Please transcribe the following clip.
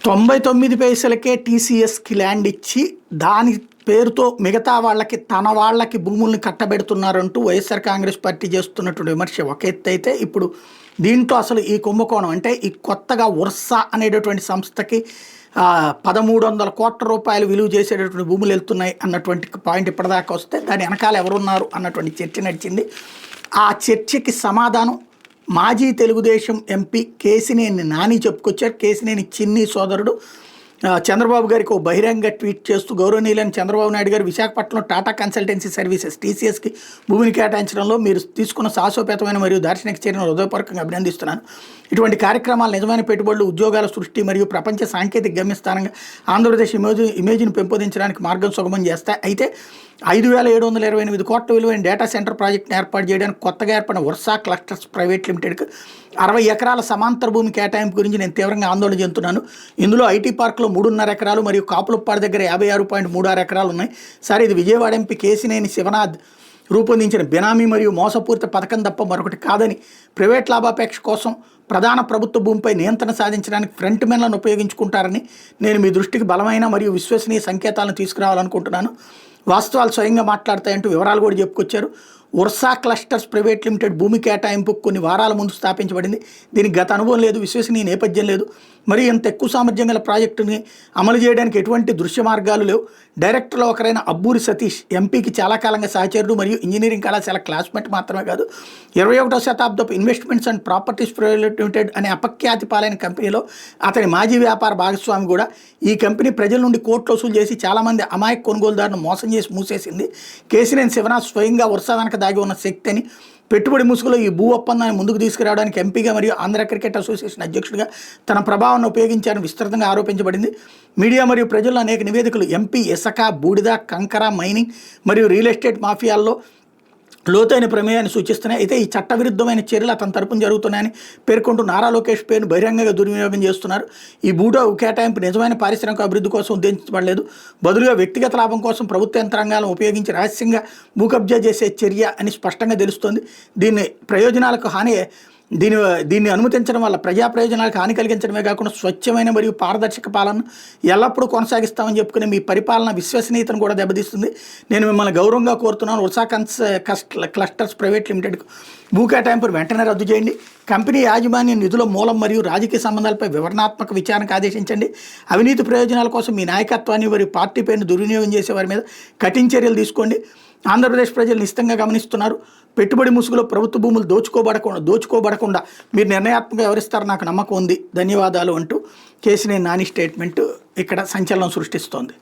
99 పైసలకే టీసీఎస్కి land ఇచ్చి దాని పేరుతో మిగతా వాళ్ళకి తన వాళ్ళకి భూముల్ని కట్టబెడుతున్నారంటూ వైఎస్ఆర్ కాంగ్రెస్ పార్టీ చేస్తున్నటువంటి విమర్శ ఒక ఎత్తు అయితే, ఇప్పుడు దీంట్లో అసలు ఈ కుంభకోణం అంటే ఈ కొత్తగా ఉర్సా అనేటటువంటి సంస్థకి 1300 కోట్ల రూపాయలు విలువ చేసేటటువంటి భూములు వెళ్తున్నాయి అన్నటువంటి పాయింట్ ఇప్పటిదాకా వస్తే, దాని వెనకాల ఎవరున్నారు అన్నటువంటి చర్చ నడిచింది. ఆ చర్చకి సమాధానం మాజీ తెలుగుదేశం ఎంపీ కేసినేని నాని చెప్పుకొచ్చారు. కేసినేని చిన్ని సోదరుడు చంద్రబాబు గారికి ఒక బహిరంగ ట్వీట్ చేస్తూ, గౌరవనీయులైన చంద్రబాబు నాయుడు గారు విశాఖపట్నంలో టాటా కన్సల్టెన్సీ సర్వీసెస్ టీసీఎస్కి భూమిని కేటాయించడంలో మీరు తీసుకున్న సాహసోపేతమైన మరియు దార్శనిక చర్యను హృదయపూర్వకంగా అభినందిస్తున్నాను. ఇటువంటి కార్యక్రమాలు నిజమైన పెట్టుబడులు, ఉద్యోగాల సృష్టి మరియు ప్రపంచ సాంకేతిక గమ్యస్థానంగా ఆంధ్రప్రదేశ్ ఇమేజ్ను పెంపొందించడానికి మార్గం సుగమం చేస్తాయి. అయితే 5728 కోట్ల విలువైన డేటా సెంటర్ ప్రాజెక్ట్ని ఏర్పాటు చేయడానికి కొత్తగా ఏర్పడిన ఉర్సా క్లస్టర్స్ ప్రైవేట్ లిమిటెడ్కి 60 ఎకరాల సమాంతర భూమి కేటాయింపు గురించి నేను తీవ్రంగా ఆందోళన చెందుతున్నాను. ఇందులో ఐటీ పార్క్లో 3.5 ఎకరాలు మరియు కాపులప్పాడు దగ్గర 56.36 ఎకరాలు ఉన్నాయి. సరే, ఇది విజయవాడ ఎంపీ కేసినేని శివనాథ్ రూపొందించిన బినామీ మరియు మోసపూరిత పథకం తప్ప మరొకటి కాదని, ప్రైవేట్ లాభాపేక్ష కోసం ప్రధాన ప్రభుత్వ భూమిపై నియంత్రణ సాధించడానికి ఫ్రంట్ మెన్లను ఉపయోగించుకుంటారని నేను మీ దృష్టికి బలమైన మరియు విశ్వసనీయ సంకేతాలను తీసుకురావాలనుకుంటున్నాను. వాస్తవాలు స్వయంగా మాట్లాడతాయంటూ వివరాలు కూడా చెప్పుకొచ్చారు. ఉర్సా క్లస్టర్స్ ప్రైవేట్ లిమిటెడ్ భూమి కేటాయింపు కొన్ని వారాల ముందు స్థాపించబడింది. దీనికి గత అనుభవం లేదు, విశ్వసనీయ నేపథ్యం లేదు, మరియు ఇంత ఎక్కువ సామర్థ్యం గల ప్రాజెక్టుని అమలు చేయడానికి ఎటువంటి దృశ్య మార్గాలు లేవు. డైరెక్టర్లో ఒకరైన అబ్బూరి సతీష్ ఎంపీకి చాలా కాలంగా సహచరుడు మరియు ఇంజనీరింగ్ కళాశాల క్లాస్మేట్ మాత్రమే కాదు, 21వ శతాబ్దపు investments and properties private limited అనే అపఖ్యాతి పాలైన కంపెనీలో అతని మాజీ వ్యాపార భాగస్వామి కూడా. ఈ కంపెనీ ప్రజల నుండి కోట్లు వసూలు చేసి చాలామంది అమాయక కొనుగోలుదారులను మోసం చేసి మూసేసింది. కేసినేని శివనాథ్ స్వయంగా ఉర్సా వెనక దాగి ఉన్న శక్తి అని, పెట్టుబడి ముసుగులో ఈ భూ ఒప్పందాన్ని ముందుకు తీసుకురావడానికి ఎంపీగా మరియు ఆంధ్ర క్రికెట్ అసోసియేషన్ అధ్యక్షుడిగా తన ప్రభావాన్ని ఉపయోగించారని విస్తృతంగా ఆరోపించబడింది. మీడియా మరియు ప్రజల్లో అనేక నివేదికలు ఎంపీ ఇసుక, బూడిద, కంకర, మైనింగ్ మరియు రియల్ ఎస్టేట్ మాఫియాల్లో లోతైన ప్రమేయాన్ని సూచిస్తున్నాయి. అయితే ఈ చట్టవిరుద్ధమైన చర్యలు అతని తరపున జరుగుతున్నాయని పేర్కొంటూ నారా లోకేష్ పేరును బహిరంగంగా దుర్వినియోగం చేస్తున్నారు. ఈ భూటో కేటాయింపు నిజమైన పారిశ్రామిక అభివృద్ధి కోసం ఉద్దేశించబడలేదు, బదులుగా వ్యక్తిగత లాభం కోసం ప్రభుత్వ యంత్రాంగాలను ఉపయోగించి రహస్యంగా భూ కబ్జా చేసే చర్య అని స్పష్టంగా తెలుస్తోంది. దీన్ని అనుమతించడం వల్ల ప్రజా ప్రయోజనాలకు హాని కలిగించడమే కాకుండా స్వచ్ఛమైన మరియు పారదర్శక పాలన ఎల్లప్పుడూ కొనసాగిస్తామని చెప్పుకునే మీ పరిపాలన విశ్వసనీయతను కూడా దెబ్బతీస్తుంది. నేను మిమ్మల్ని గౌరవంగా కోరుతున్నాను, ఉర్సా క్లస్టర్స్ ప్రైవేట్ లిమిటెడ్కు భూ కేటాయింపును వెంటనే రద్దు చేయండి. కంపెనీ యాజమాన్య నిధుల మూలం మరియు రాజకీయ సంబంధాలపై వివరణాత్మక విచారణకు ఆదేశించండి. అవినీతి ప్రయోజనాల కోసం మీ నాయకత్వాన్ని మరియు పార్టీ పేరును దుర్వినియోగం చేసే వారి మీద కఠిన చర్యలు తీసుకోండి. ఆంధ్రప్రదేశ్ ప్రజలు నిశ్చితంగా గమనిస్తున్నారు. పెట్టుబడి ముసుగులో ప్రభుత్వ భూములు దోచుకోబడకుండా మీరు నిర్ణయాత్మకంగా వ్యవహరిస్తారని నాకు నమ్మకం ఉంది. ధన్యవాదాలు అంటూ కేసినేని నాని స్టేట్మెంట్ ఇక్కడ సంచలనం సృష్టిస్తోంది.